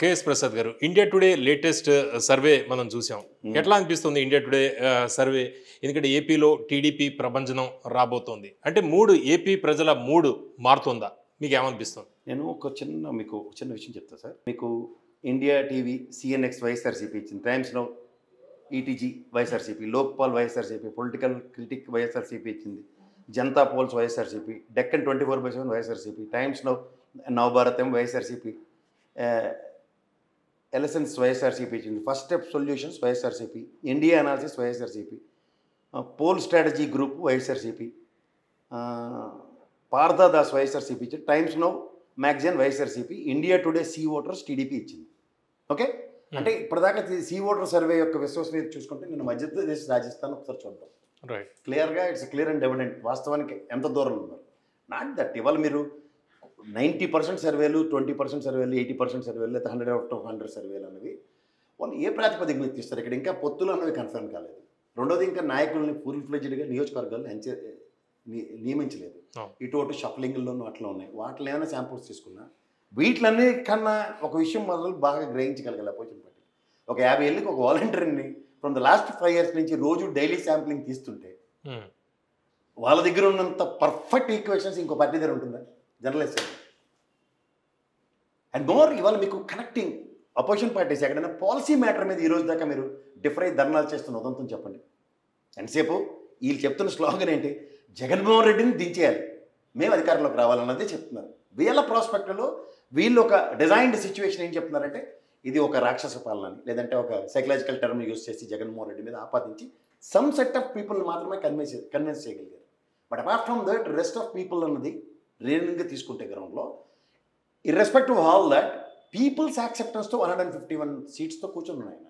KS Prasad గారు, India today latest survey మనం చూసాం. ఎట్లా అనిపిస్తుంది ఇండియా టుడే సర్వే? ఎందుకంటే ఏపీలో టీడీపీ ప్రభంజనం రాబోతోంది. అంటే ఏపీ ప్రజల మూడు మారుతుందా? మీకు ఏమనిపిస్తుంది? నేను మీకు ఒక చిన్న విషయం చెప్తా సార్. మీకు ఇండియా టీవీ సిఎన్ఎక్స్ వైఎస్ఆర్సీపీ ఇచ్చింది, Times Now ETG YSRCP, Lokpal YSRCP, political critic YSRCP ఇచ్చింది, Janata polls YSRCP, Deccan 24/7 YSRCP, Times Navabharatam YSRCP, ఎలసన్స్ వైఎస్ఆర్సీపీ ఇచ్చింది, first step solutions YSRCP, India analysis YSRCP, poll strategy group YSRCP, Parthadas YSRCP ఇచ్చింది, Times Now magazine YSRCP, India today C voters TDP ఇచ్చింది. Okay, అంటే ఇప్పటిదాకా see voter survey యొక్క విశ్వసనీయత చూసుకుంటే నేను మధ్యప్రదేశ్ రాజస్థాన్ ఒకసారి చూద్దాం. రైట్, క్లియర్గా ఇట్స్ క్లియర్ అండ్ ఎవిడెంట్ వాస్తవానికి ఎంత దూరంలో ఉన్నారు. నాట్ దట్ ఇవాళ మీరు 90% సర్వేలు, 20% సర్వేలు, 80% సర్వేలు, లేదా 100/100 సర్వేలు అనేవి వాళ్ళు ఏ ప్రాతిపదిక మీద తీస్తారు? ఇక్కడ ఇంకా పొత్తులు అన్నవి కన్ఫర్మ్ కాలేదు. రెండోది, ఇంకా నాయకుల్ని ఫుల్ ఫ్లెడ్జ్డ్గా నియోజకవర్గాలను నియమించలేదు. ఇటు అటు షఫలింగ్లోనూ అట్లా ఉన్నాయి. వాటిలో ఏమైనా శాంపుల్స్ తీసుకున్నా వీటిలన్నీ కన్నా ఒక విషయం మొదలు బాగా గ్రహించగలగాలి అపోజిషన్ పార్టీ. ఒక 50 ఏళ్ళకి ఒక వాలంటీర్ని ఫ్రమ్ ద లాస్ట్ 5 years నుంచి రోజు డైలీ శాంప్లింగ్ తీస్తుంటే వాళ్ళ దగ్గర ఉన్నంత పర్ఫెక్ట్ ఈక్వేషన్స్ ఇంకో పార్టీ దగ్గర ఉంటుందా? జర్నలిస్ట్ అండ్ మోర్ ఇవాళ మీకు కనెక్టింగ్ అపోజిషన్ పార్టీస్ ఎక్కడైనా పాలసీ మ్యాటర్ మీద ఈ రోజు దాకా మీరు డిఫర్ అయ్యి ధర్నాలు చేస్తున్న ఉదంతం చెప్పండి. ఎంతసేపు వీళ్ళు చెప్తున్న స్లోగన్ ఏంటి? జగన్మోహన్ రెడ్డిని దించేయాలి, మేము అధికారంలోకి రావాలన్నదే చెప్తున్నారు. వీళ్ళ ప్రాస్పెక్ట్లో వీళ్ళు ఒక డిజైన్డ్ సిచ్యువేషన్ ఏం చెప్తున్నారంటే ఇది ఒక రాక్షస పాలన అని, లేదంటే ఒక సైకలాజికల్ టర్మ్ యూజ్ చేసి జగన్మోహన్ రెడ్డి మీద ఆపాదించి సమ్ సెట్ ఆఫ్ పీపుల్ని మాత్రమే కన్విన్స్ చేయగలిగారు. But apart from that rest of people అన్నది రీజనింగ్గా తీసుకుంటే గ్రౌండ్లో irrespective of all that people's యాక్సెప్టెన్స్తో 151 సీట్స్తో కూర్చొని ఆయన.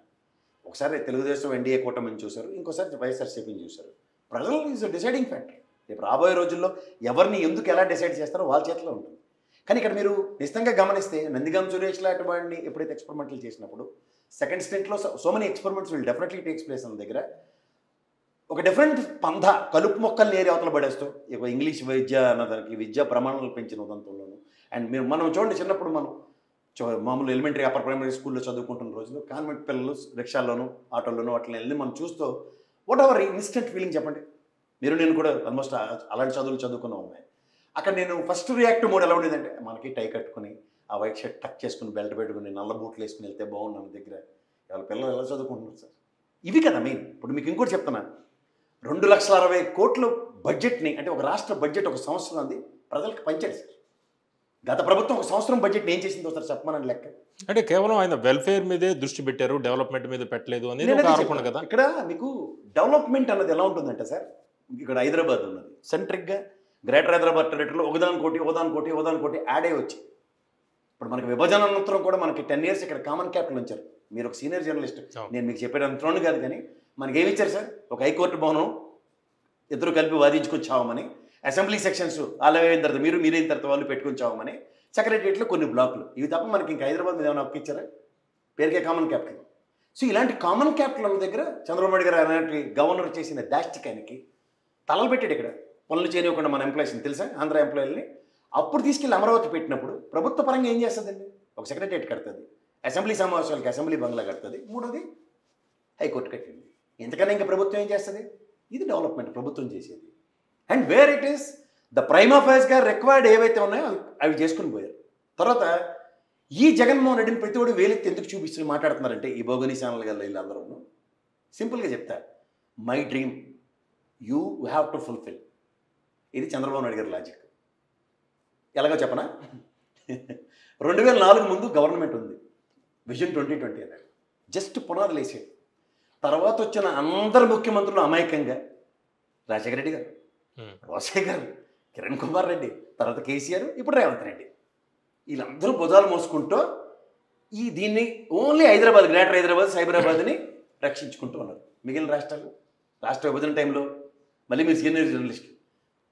ఒకసారి తెలుగుదేశం ఎన్డీఏ కూటమిని చూశారు, ఇంకోసారి వైఎస్ఆర్సీపీని చూశారు. ప్రజలు ఈజ్ డిసైడింగ్ ఫ్యాక్టర్. రేపు రాబోయే రోజుల్లో ఎవరిని ఎందుకు ఎలా డిసైడ్ చేస్తారో వాళ్ళ చేతిలో ఉంటుంది. కానీ ఇక్కడ మీరు నిశ్చితంగా గమనిస్తే నందిగం సురేష్ లాంటి వాడిని ఎప్పుడైతే ఎక్స్పెరిమెంట్లు చేసినప్పుడు సెకండ్ స్టెంట్లో so many experiments will definitely takes place అన్న దగ్గర ఒక డిఫరెంట్ పంధ కలుపు మొక్కల్ని ఏరి అవతల పడేస్తూ ఇక ఇంగ్లీష్ విద్య అన్నదానికి విద్యా ప్రమాణాలు పెంచిన ఉదంతంలోను. అండ్ మనం చూడండి, చిన్నప్పుడు మనం మామూలు ఎలిమెంటరీ అప్పర్ ప్రైమరీ స్కూల్లో చదువుకుంటున్న రోజుల్లో కాన్వెంట్ పిల్లలు రిక్షాల్లోనూ ఆటోల్లోనూ అట్లా వెళ్ళి మనం చూస్తూ వాట్ ఎవర్ ఇన్స్టెంట్ ఫీలింగ్ చెప్పండి. నేను కూడా ఆల్మోస్ట్ అలాంటి చదువులు చదువుకున్నా ఉన్నాయి. అక్కడ నేను ఫస్ట్ రియాక్టివ్ మోడ్ ఎలా ఉండేదంటే మనకి టై కట్టుకుని ఆ వైట్ షర్ట్ టక్ చేసుకుని బెల్ట్ పెట్టుకుని నల్ల బూట్లు వేసుకుని వెళ్తే బాగున్నాను దగ్గర. వాళ్ళ పిల్లలు ఎలా చదువుకుంటున్నారు సార్? ఇవి కదా మెయిన్. ఇప్పుడు మీకు ఇంకోటి చెప్తున్నా, 2,60,00,000 బడ్జెట్ని, అంటే ఒక రాష్ట్ర బడ్జెట్ ఒక సంవత్సరం అది ప్రజలకు పంచాడు సార్. గత ప్రభుత్వం ఒక సంవత్సరం బడ్జెట్ ఏం చేసిందో సార్ చెప్పమని లెక్క. అంటే కేవలం ఆయన వెల్ఫేర్ మీదే దృష్టి పెట్టారు, డెవలప్మెంట్ మీద పెట్టలేదు అనేది ఒక ఆరోపణ కదా. ఇక్కడ మీకు డెవలప్మెంట్ అన్నది ఎలా ఉంటుందంటే సార్, ఇక్కడ హైదరాబాద్ ఉన్నది సెంట్రిక్గా గ్రేటర్ హైదరాబాద్ టెరిటరీలో ఒకదానికోటి యాడ్ అయ్యి వచ్చి ఇప్పుడు మనకి విభజన అనంతరం కూడా మనకి 10 years ఇక్కడ కామన్ క్యాపిటల్ ఉంచారు. మీరు ఒక సీనియర్ జర్నలిస్ట్, నేను మీకు చెప్పేటంతరం కాదు, కానీ మనకి ఏమి ఇచ్చారు సార్? ఒక హైకోర్టు భవనం ఇద్దరు కలిపి వాదించుకొని చావమని, అసెంబ్లీ సెక్షన్స్ అలా అయిన తర్వాత మీరైన తర్వాత వాళ్ళు పెట్టుకొని చావమని, సెక్రటరియట్లో కొన్ని బ్లాకులు, ఇవి తప్ప మనకి ఇంకా హైదరాబాద్ మీద ఏమైనా ఇచ్చారా? పేరుకే కామన్ క్యాపిటల్. సో ఇలాంటి కామన్ క్యాపిటల్ ఉన్న దగ్గర చంద్రబాబు నాయుడు గారు అలాంటి గవర్నర్ చేసిన దాష్టికానికి తలలు పెట్టాడు. ఇక్కడ పనులు చేయనివ్వకుండా మన ఎంప్లాయీస్ని తెలుసా, ఆంధ్ర ఎంప్లాయీలని అప్పుడు తీసుకెళ్ళి అమరావతి పెట్టినప్పుడు ప్రభుత్వ పరంగా ఏం చేస్తుందండి? ఒక సెక్రటరియట్ కడుతుంది, అసెంబ్లీ సమావేశాలకి అసెంబ్లీ బంగ్లా కడుతుంది, మూడోది హైకోర్టు కట్టింది. ఎంతకన్నా ఇంకా ప్రభుత్వం ఏం చేస్తుంది? ఇది డెవలప్మెంట్ ప్రభుత్వం చేసేది. And where it is the prime అఫైర్స్గా రిక్వైర్డ్ ఏవైతే ఉన్నాయో అవి చేసుకుని పోయారు. తర్వాత ఈ జగన్మోహన్ రెడ్డిని ప్రతి ఒడు వేలెత్తి ఎందుకు చూపిస్తూ మాట్లాడుతున్నారంటే ఈ బోగని ఛానల్ గల వీళ్ళందరూ సింపుల్గా చెప్తా, my dream you have to fulfil. ఇది చంద్రబాబు నాయుడు గారి లాజిక్. ఎలాగో చెప్పనా? 2004 ముందు గవర్నమెంట్ ఉంది, విజన్ 2020 అన్నాడు, జస్ట్ పునాదులు వేసాడు. తర్వాత వచ్చిన అందరు ముఖ్యమంత్రులు అమాయకంగా రాజశేఖర రెడ్డి గారు, రోసయ్య గారు, కిరణ్ కుమార్ రెడ్డి, తర్వాత కేసీఆర్, ఇప్పుడు రేవంత్ రెడ్డి, వీళ్ళందరూ భుజాలు మోసుకుంటూ దీన్ని ఓన్లీ హైదరాబాద్, గ్రేటర్ హైదరాబాద్, సైబరాబాద్ని రక్షించుకుంటూ ఉన్నారు. మిగిలిన రాష్ట్రాలు రాష్ట్ర విభజన టైంలో మళ్ళీ మీరు సీనియర్ జర్నలిస్ట్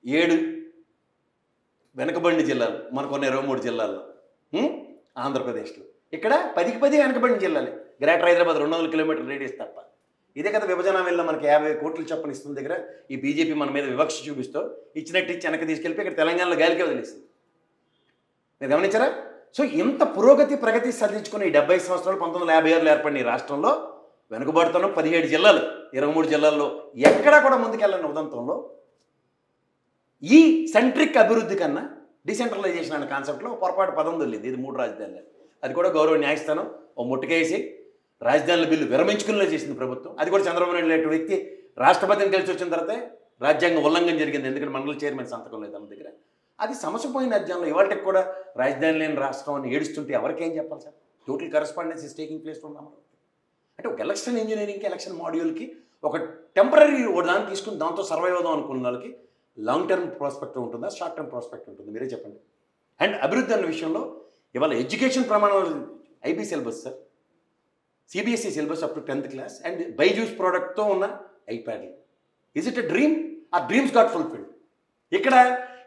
7 వెనకబడిన జిల్లాలు, మనకున్న 23 జిల్లాల్లో ఆంధ్రప్రదేశ్లో, ఇక్కడ 10కి 10 వెనకబడిన జిల్లాలే. గ్రేటర్ హైదరాబాద్ 200 కిలోమీటర్ రేడియస్ తప్ప. ఇదే కదా విభజన వెళ్ళిన మనకి 50 కోట్లు చెప్పని ఇస్తున్న దగ్గర ఈ బీజేపీ మన మీద వివక్ష చూపిస్తూ ఇచ్చినట్టు ఇచ్చి వెనక్కి తీసుకెళ్ళిపోయి ఇక్కడ తెలంగాణలో గాలికే వదిలేసింది. మీరు గమనించారా? సో ఇంత ప్రగతి సాధించుకున్న ఈ 70 సంవత్సరాలు 1956లో ఏర్పడిన ఈ రాష్ట్రంలో వెనుకబడుతున్నాం 17 జిల్లాలు 23 జిల్లాల్లో ఎక్కడా కూడా ముందుకెళ్ళని ఉదంతంలో ఈ సెంట్రిక్ అభివృద్ధి కన్నా డిసెంట్రలైజేషన్ అనే కాన్సెప్ట్లో పొరపాటు పదం దొల్లింది. ఇది 3 రాజధానులు, అది కూడా గౌరవ న్యాయస్థానం ఓ ముట్టుకేసి రాజధానుల బిల్లు విరమించుకునేలా చేసింది ప్రభుత్వం. అది కూడా చంద్రబాబు నాయుడు లాంటి వ్యక్తి రాష్ట్రపతిని కలిసి వచ్చిన తర్వాత రాజ్యాంగ ఉల్లంఘన జరిగింది, ఎందుకంటే మండలి చైర్మన్ సంతకం లేదు తన దగ్గర. అది సమస్యపోయిన రాజ్యాంగంలో ఇవాళకి కూడా రాజధాని లేని రాష్ట్రం అని ఏడుస్తుంటే ఎవరికేం చెప్పాలి sir? Total correspondence is taking place from Amaravati. అంటే ఒక ఎలక్షన్ ఇంజనీరింగ్కి ఎలక్షన్ మాడ్యూల్కి ఒక టెంపరీ దాన్ని తీసుకుని దాంతో సర్వైవ్ అవుదాం అనుకున్న వాళ్ళకి లాంగ్ టర్మ్ ప్రాస్పెక్ట్ ఉంటుందా, షార్ట్ టర్మ్ ప్రాస్పెక్ట్ ఉంటుంది, మీరే చెప్పండి. అండ్ అభివృద్ధి అన్న విషయంలో ఇవాళ ఎడ్యుకేషన్ ప్రమాణాలు IB syllabus sir, CBSE syllabus up to 10th class and Byju's ప్రోడక్ట్తో ఉన్న ఐప్యాడ్లు. Is it a dream? ఆ డ్రీమ్స్ గాట్ ఫుల్ఫిల్డ్. ఇక్కడ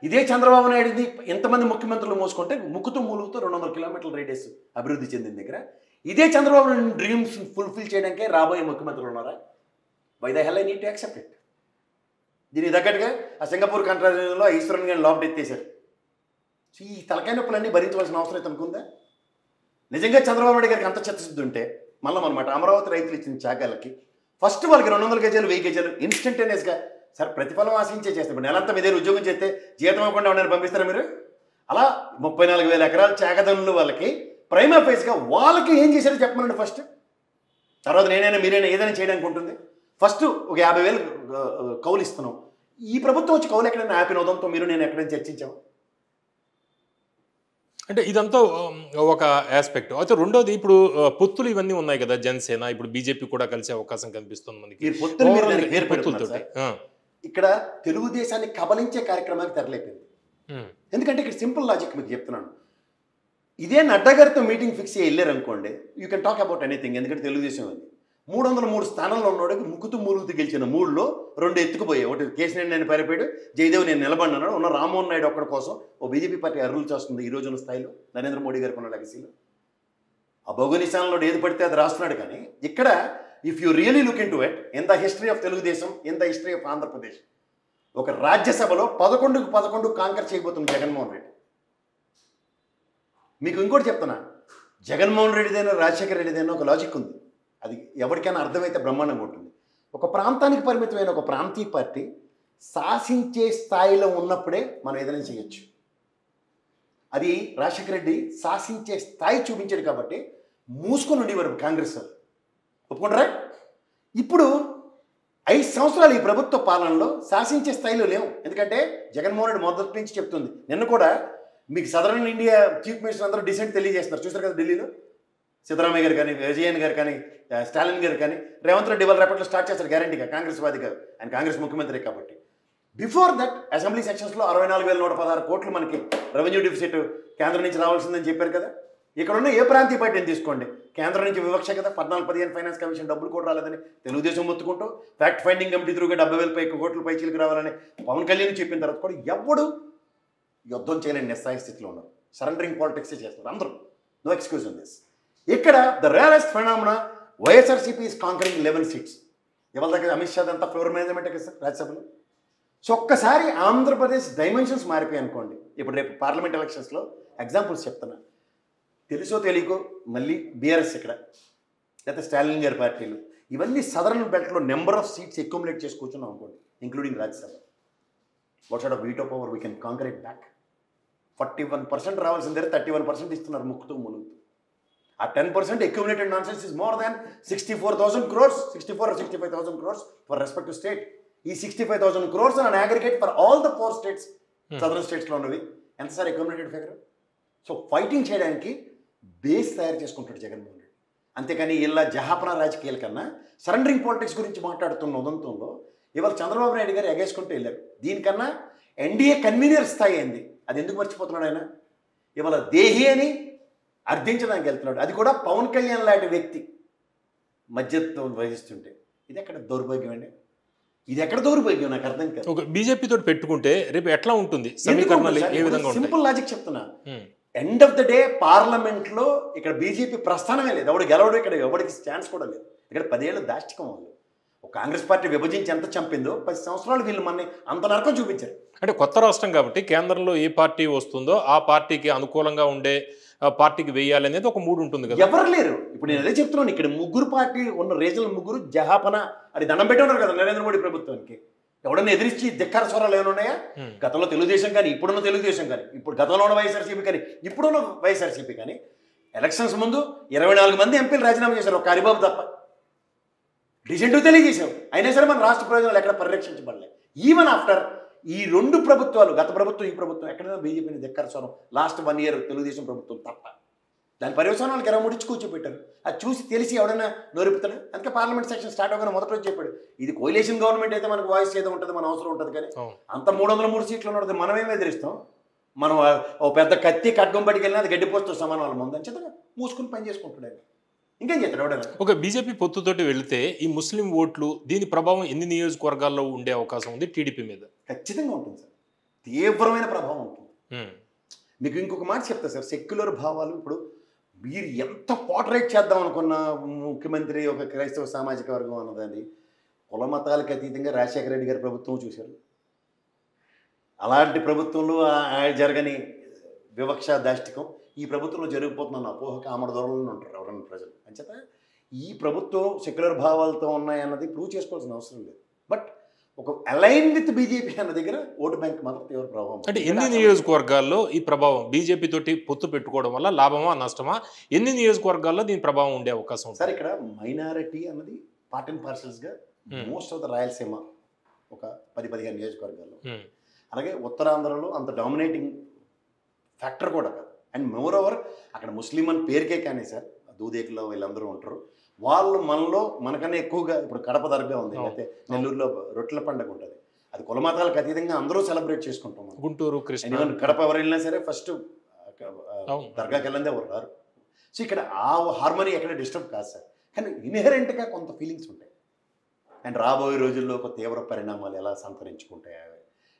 ఇదే చంద్రబాబు నాయుడుది ఎంతమంది ముఖ్యమంత్రులు మోసుకుంటే ముక్కుతూ మూలుగుతూ 200 కిలోమీటర్ల రేడియస్ అభివృద్ధి చెందిన దగ్గర ఇదే చంద్రబాబు నాయుడు డ్రీమ్స్ ఫుల్ఫిల్ చేయడానికే రాబోయే ముఖ్యమంత్రులు ఉన్నారా? Why the hell I need to accept it? దీనికి తగ్గట్టుగా ఆ సింగపూర్ కంట్రీలో ఈశ్వరన్ గారిని లోపల ఎత్తేశారు. సో ఈ తలకాయ నొప్పులన్నీ భరించవలసిన అవసరం అయితే అనుకుందా? నిజంగా చంద్రబాబు నాయుడు గారికి అంత చిత్తశుద్ధి ఉంటే మళ్ళీ అనమాట అమరావతి రైతులు ఇచ్చిన శాఖలకి ఫస్ట్ వాళ్ళకి 200 గజాలు 1000 గజాలు ఇన్స్టంటేనియస్గా సార్ ప్రతిఫలం ఆశించే చేస్తే ఇప్పుడు నెలంతా మీదే ఉద్యోగం చేస్తే జీతం ఇవ్వకుండా ఉండని పంపిస్తారా మీరు? అలా 34,000 ఎకరాల చాకదనులు వాళ్ళకి ప్రైమా ఫేస్గా వాళ్ళకి ఏం చేశారో చెప్పమనండి ఫస్ట్. తర్వాత నేనైనా మీరైనా ఏదైనా చేయడానికి ఉంటుంది. ఫస్ట్ ఒక 50,000 కౌలు ఇస్తున్నాం. ఈ ప్రభుత్వం వచ్చి కౌలు ఎక్కడైనా ఆపిన ఉదంతో మీరు నేను ఎక్కడైనా చర్చించాము? అంటే ఇదంతా ఒక ఆస్పెక్ట్. అయితే రెండోది ఇప్పుడు పొత్తులు ఇవన్నీ ఉన్నాయి కదా, జనసేన ఇప్పుడు బీజేపీ కూడా కలిసే అవకాశం కనిపిస్తుంది మనకి. ఇక్కడ తెలుగుదేశాన్ని కబలించే కార్యక్రమానికి తెరలేపింది. ఎందుకంటే ఇక్కడ సింపుల్ లాజిక్ మీకు చెప్తున్నాను. ఇదే నడ్డా గారితో మీటింగ్ ఫిక్స్ అయ్యి వెళ్ళారు అనుకోండి, you can talk about anything. ఎందుకంటే తెలుగుదేశం అది 303 స్థానాల్లో ఉన్నవాడికి ముక్కుతూ మూలుగుతూ గెలిచిన 3లో 2 ఎత్తుకుపోయాయి. ఒకటి కేసీఆర్ నేను పరిపాడు, జయదేవ్ నేను నిలబడినాను. ఉన్న రామ్మోహన్ నాయుడు ఒక్కడి కోసం ఓ బీజేపీ పార్టీ అర్రులు చేస్తుంది ఈ రోజున స్థాయిలో నరేంద్ర మోడీ గారికి ఉన్న లెగసీలో. ఆ భౌగోళిశాలలో ఏది పడితే అది రాస్తున్నాడు. కానీ ఇక్కడ if you really look in to it in the history of Telugu Desam, in the history of Andhra Pradesh, ఒక రాజ్యసభలో 11కు 11 కాంకర్ చేయబోతుంది జగన్మోహన్ రెడ్డి. మీకు ఇంకోటి చెప్తున్నా, జగన్మోహన్ రెడ్డిదైనా రాజశేఖర రెడ్డిదైనా ఒక లాజిక్ ఉంది. అది ఎవరికైనా అర్థమైతే బ్రహ్మాండంగా ఉంటుంది. ఒక ప్రాంతానికి పరిమితమైన ఒక ప్రాంతీయ పార్టీ శాసించే స్థాయిలో ఉన్నప్పుడే మనం ఏదైనా చేయొచ్చు. అది రాజశేఖర రెడ్డి శాసించే స్థాయి చూపించాడు కాబట్టి మూసుకొని ఉండేవారు కాంగ్రెస్ వాళ్ళు. ఒప్పుకుంటారా? ఇప్పుడు 5 సంవత్సరాలు ఈ ప్రభుత్వ పాలనలో శాసించే స్థాయిలో లేవు. ఎందుకంటే జగన్మోహన్ రెడ్డి మొదటి నుంచి చెప్తుంది. నిన్న కూడా మీకు సదరన్ ఇండియా చీఫ్ మినిస్టర్ అందరూ డిసెంట్ తెలియజేస్తున్నారు, చూసారు కదా ఢిల్లీలో. సిద్ధరామయ్య గారు కానీ, విజయన్ గారు కానీ, స్టాలిన్ గారు కానీ, రేవంత్ రెడ్డి వాళ్ళ రేపట్లో స్టార్ట్ చేస్తారు గ్యారంటీగా, కాంగ్రెస్ వాదిగా. ఆయన కాంగ్రెస్ ముఖ్యమంత్రి కాబట్టి. బిఫోర్ దట్ అసెంబ్లీ సెక్షన్స్లో 64,116 కోట్లు మనకి రెవెన్యూ డిఫిసిట్ కేంద్రం నుంచి రావాల్సిందని చెప్పారు కదా. ఇక్కడ ఉన్న ఏ ప్రాంతీయ పార్టీని తీసుకోండి, కేంద్రం నుంచి వివక్ష కదా. 14-15 ఫైనాన్స్ కమిషన్ డబ్బులు కూడా రాలేదని తెలుగుదేశం మొత్తుకుంటూ ఫ్యాక్ట్ ఫైండింగ్ కమిటీ త్రూగా 70,000 కోట్ల పైచీలకు రావాలని పవన్ కళ్యాణ్ చెప్పిన తర్వాత కూడా ఎవడు యుద్ధం చేయలేని నిస్సాయ స్థితిలో ఉన్నారు. సరెండరింగ్ పాలిటిక్సే చేస్తున్నారు అందరూ. No excuse on this. ఇక్కడ the realest phenomena YSRCP is conquering 11 seats. ఇవాళ దగ్గర అమిత్ షా అంతా ఫ్లోర్ మేనేజ్మెంట్ కదా సార్ రాజ్యసభలో. సో ఒక్కసారి ఆంధ్రప్రదేశ్ డైమెన్షన్స్ మారిపోయి అనుకోండి. ఇప్పుడు రేపు పార్లమెంట్ ఎలక్షన్స్లో ఎగ్జాంపుల్స్ చెప్తున్నా. తెలుసో తెలియకో మళ్ళీ బీఆర్ఎస్ ఇక్కడ, లేకపోతే స్టాలిన్ గారి పార్టీలు, ఇవన్నీ సదరన్ బెల్ట్లో నెంబర్ ఆఫ్ సీట్స్ అక్యుములేట్ చేసి కూర్చున్నాం అనుకోండి, including Rajya Sabha. What sort of veto power we can conquer it back. 41% రావాల్సిన దగ్గర 31% ఇస్తున్నారు ముక్కుతూ ములుగుతూ. ఆ 10% accumulated nonsense is more than 64,000 crores, 64 or 65,000 crores for respective state. ఈ 65,000 crores on aggregate for all the 4 states, southern states లో ఉన్నవి ఎంత sir accumulated figure? So fighting చేయడానికి base తయారు చేసుకుంటాడు జగన్మోహన్ రెడ్డి. అంతేకాని ఇలా జహాపన రాజకీయాల కన్నా సరెండరింగ్ పాలిటిక్స్ గురించి మాట్లాడుతున్న ఉదంతంలో ఇవాళ చంద్రబాబు నాయుడు గారు ఎగేసుకుంటూ వెళ్ళారు. దీనికన్నా ఎన్డీఏ కన్వీనర్ స్థాయి అయింది. అది ఎందుకు మర్చిపోతున్నాడు ఆయన? ఇవాళ దేహి అని అర్థించడానికి వెళ్తున్నాడు. అది కూడా పవన్ కళ్యాణ్ లాంటి వ్యక్తి మధ్యత్వం వహిస్తుంటే ఇది ఎక్కడ దౌర్భాగ్యం అండి? ఇది ఎక్కడ దౌర్భాగ్యం నాకు అర్థం కాదు. ఒక బీజేపీతో పెట్టుకుంటే రేపు ఎట్లా ఉంటుంది సమీకరణాలు? ఏ విధంగా? సింపుల్ లాజిక్ చెప్తున్నా. ఎండ్ ఆఫ్ ద డే పార్లమెంట్లో ఇక్కడ బీజేపీ ప్రస్థానమే లేదు. ఎవడు గెలవడం ఇక్కడ ఎవరికి ఛాన్స్ కూడా లేదు. ఇక్కడ 10 ఏళ్ళు దాష్టికం వాళ్ళు. ఒక కాంగ్రెస్ పార్టీ విభజించి ఎంత చంపిందో 10 సంవత్సరాలు వీళ్ళు మనని అంత నరకం చూపించారు. అంటే కొత్త రాష్ట్రం కాబట్టి కేంద్రంలో ఏ పార్టీ వస్తుందో ఆ పార్టీకి అనుకూలంగా ఉండే పార్టీకి వేయాలి అనేది ఒక మూడు ఉంటుంది కదా. ఎవరు లేరు. ఇప్పుడు నేను అదే చెప్తున్నాను, ఇక్కడ ముగ్గురు పార్టీ ఉన్న రీజనల్ ముగ్గురు జహాపన అది దండం పెట్టి ఉన్నారు కదా నరేంద్ర మోడీ ప్రభుత్వానికి. ఎవడన్నా ఎదిరించి ధిక్కార స్వరాలు ఏమైనా ఉన్నాయా? గతంలో తెలుగుదేశం కానీ ఇప్పుడున్న తెలుగుదేశం కానీ, ఇప్పుడు గతంలో ఉన్న వైఎస్ఆర్సీపీ కానీ ఇప్పుడున్న వైఎస్ఆర్సీపీ కానీ ఎలక్షన్స్ ముందు 24 మంది ఎంపీలు రాజీనామా చేశారు, ఒక హరిబాబు తప్ప. డీసెంట్గా తెలియజేశారు, అయినా సరే మన రాష్ట్ర ప్రయోజనాలు ఎక్కడ పరిరక్షించబడలేదు. ఈవెన్ ఆఫ్టర్ ఈ రెండు ప్రభుత్వాలు, గత ప్రభుత్వం ఈ ప్రభుత్వం, ఎక్కడైనా బీజేపీని ధిక్కార స్వరం లాస్ట్ 1 year తెలుగుదేశం ప్రభుత్వం తప్ప. దాని పర్యవసానాలకు 23 కూర్చోబెట్టారు. అది చూసి తెలిసి ఎవడైనా నోరుపుతాడు. అందుకే పార్లమెంట్ సెక్షన్ స్టార్ట్ అవ్వగానే మొదటి రోజు చెప్పాడు, ఇది కోయిలేషన్ గవర్నమెంట్ అయితే మనకు వాయిస్ ఏదో ఉంటుంది, మన అవసరం ఉంటుంది. కానీ అంత 303 సీట్లు ఉన్నది మనమేమి ఎదిరిస్తాం? మనం ఓ పెద్ద కత్తి ఖడ్గం బడికి వెళ్ళినా అది గడ్డిపోస్తూ సమానం వాళ్ళ ముందు అంచేతగా మూసుకుని పని చేసుకుంటున్నాడు. ఇంకేం చేస్తాడు ఎవడైనా? ఒక బీజేపీ పొత్తుతోటి వెళితే ఈ ముస్లిం ఓట్లు దీని ప్రభావం ఎన్ని నియోజకవర్గాల్లో ఉండే అవకాశం ఉంది టీడీపీ మీద? ఖచ్చితంగా ఉంటుంది సార్, తీవ్రమైన ప్రభావం ఉంటుంది. మీకు ఇంకొక మాట చెప్తా సార్, సెక్యులర్ భావాలు ఇప్పుడు మీరు ఎంత పోర్ట్రేట్ చేద్దాం అనుకున్న ముఖ్యమంత్రి ఒక క్రైస్తవ సామాజిక వర్గం అన్నదాన్ని కుల మతాలకు అతీతంగా రాజశేఖర రెడ్డి గారి ప్రభుత్వం చూశారు. అలాంటి ప్రభుత్వంలో జరగని వివక్ష దాష్టికం ఈ ప్రభుత్వంలో జరిగిపోతున్న అపోహకి ఆమడ దూరంలో ఉంటారు ఎవరన్నా ప్రజలు. అంచేత ఈ ప్రభుత్వం సెక్యులర్ భావాలతో ఉన్నాయన్నది ప్రూవ్ చేసుకోవాల్సిన అవసరం లేదు. బట్ ఒక అలైన్ విత్ బీజేపీ అన్న దగ్గర ఓటు బ్యాంక్ మాత్రం తీవ్ర ప్రభావం. అంటే ఎన్ని నియోజకవర్గాల్లో ఈ ప్రభావం బీజేపీ తోటి పొత్తు పెట్టుకోవడం వల్ల లాభమా నష్టమా, ఎన్ని నియోజకవర్గాల్లో దీని ప్రభావం ఉండే అవకాశం ఉంది? సార్ ఇక్కడ మైనారిటీ అన్నది పార్ట్ అండ్ పార్సల్స్గా మోస్ట్ ఆఫ్ ద రాయలసీమ ఒక 10-15 నియోజకవర్గాల్లో, అలాగే ఉత్తరాంధ్రలో అంత డామినేటింగ్ ఫ్యాక్టర్ కూడా కాదు. అండ్ మోర్ ఓవర్ అక్కడ ముస్లిం అని పేరుకే కానీ సార్ దూదేకులో వీళ్ళందరూ ఉంటారు. వాళ్ళు మనకన్నా ఎక్కువగా ఇప్పుడు కడప దర్గా ఉంది, లేకపోతే నెల్లూరులో రొట్టెల పండుగ ఉంటుంది. అది కులమతాలకు అతీతంగా అందరూ సెలబ్రేట్ చేసుకుంటాం. గుంటూరు, కృష్ణ, కడప ఎవరు వెళ్ళినా సరే ఫస్ట్ దర్గాకి వెళ్ళందే ఎవరు రారు. సో ఇక్కడ ఆ హార్మోనీ ఎక్కడ డిస్టర్బ్ కాదు సార్, కానీ ఇన్హెరెంట్గా కొంత ఫీలింగ్స్ ఉంటాయి. అండ్ రాబోయే రోజుల్లో ఒక తీవ్ర పరిణామాలు ఎలా సంతరించుకుంటాయి,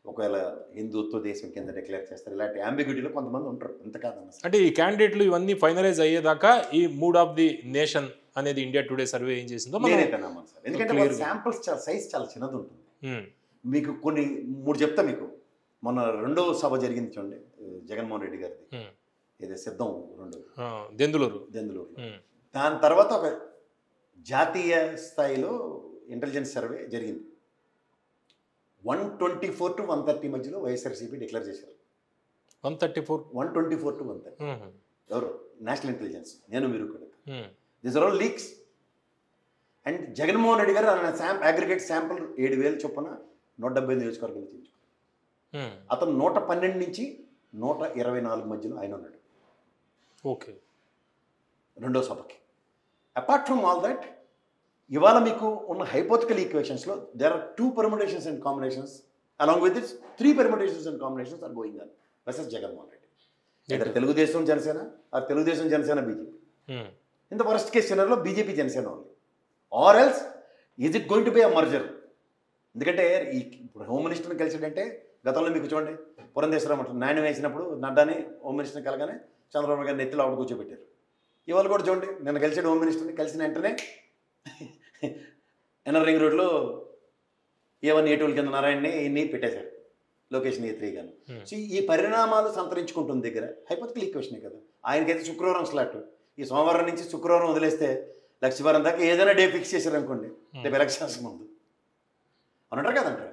ఒకవేళ హిందుత్వ దేశం కింద డిక్లేర్ చేస్తారు, ఇలాంటి అంబిగ్యూటీలో కొంతమంది ఉంటారు. ఎంత కాదన్న అంటే ఈ క్యాండిడేట్లు ఇవన్నీ ఫైనలైజ్ అయ్యేదాకా ఈ మూడ్ ఆఫ్ ది నేషన్ అనేది ఇండియా టుడే సర్వే ఏం చేసిందో నేనైతే నమ్మను సార్. ఎందుకంటే శాంపుల్స్ సైజ్ చాలా చిన్నది ఉంటుంది. మీకు కొన్ని 3 చెప్తా. మీకు మొన్న 2వ సభ జరిగింది చూడండి జగన్మోహన్ రెడ్డి గారిది, ఏదో సిద్ధం 2 దెందులూరు. దాని తర్వాత ఒక జాతీయ స్థాయిలో ఇంటెలిజెన్స్ సర్వే జరిగింది. 124 to 130 మధ్యలో వైఎస్ఆర్సీపీ డిక్లేర్ చేశారు. 124 to 130 ఎవరు? నేషనల్ ఇంటెలిజెన్స్, నేను మీరు కూడా. These are all leaks. And Jaganmohan Reddy garu aggregate sample 7,000 చొప్పున 170 నియోజకవర్గాలు చేయించుకున్నారు. అతను 112 నుంచి 124 మధ్యలో ఆయన ఉన్నాడు. ఓకే, 2వ సభకి. అపార్ట్ ఫ్రమ్ ఆల్ దట్, ఇవాళ మీకు ఉన్న హైపోథికల్ ఈక్వేషన్స్లో there are 2 permutations and combinations. Along with this 3 permutations and combinations are going on versus Jaganmohan Reddy. either Telugu Desam Janasena or Telugu Desam Janasena BJP. In the worst case సినారియోలో BJP Janasena only, or else is it going to be a merger. ఎందుకంటే ఇప్పుడు home మినిస్టర్ని కలిసాడంటే గతంలో మీకు చూడండి పురంధేశ్వరం నాణ్యం వేసినప్పుడు నడ్డాని home మినిస్టర్ని కలగానే చంద్రబాబు గారిని నెత్తిలో ఆవిడ కూర్చోబెట్టారు. ఇవాళ కూడా చూడండి నిన్న కలిసాడు హోమ్ మినిస్టర్ని, కలిసిన వెంటనే ఎన్ఆర్ రింగ్ రోడ్లో A1 A2 కింద నారాయణని ఇన్ని పెట్టేశారు, లొకేషన్ A3 గాను. సో ఈ పరిణామాలు సంతరించుకుంటుంది దగ్గర హైపోథికల్ ఈక్వేషనే కదా. ఆయనకైతే శుక్రవారం స్లాట్, ఈ సోమవారం నుంచి శుక్రవారం వదిలేస్తే లక్షవారం దాకా ఏదైనా డే ఫిక్స్ చేశారు అనుకోండి రేపు ఎలక్షన్స్ ముందు అని అంటారు కదంటారు.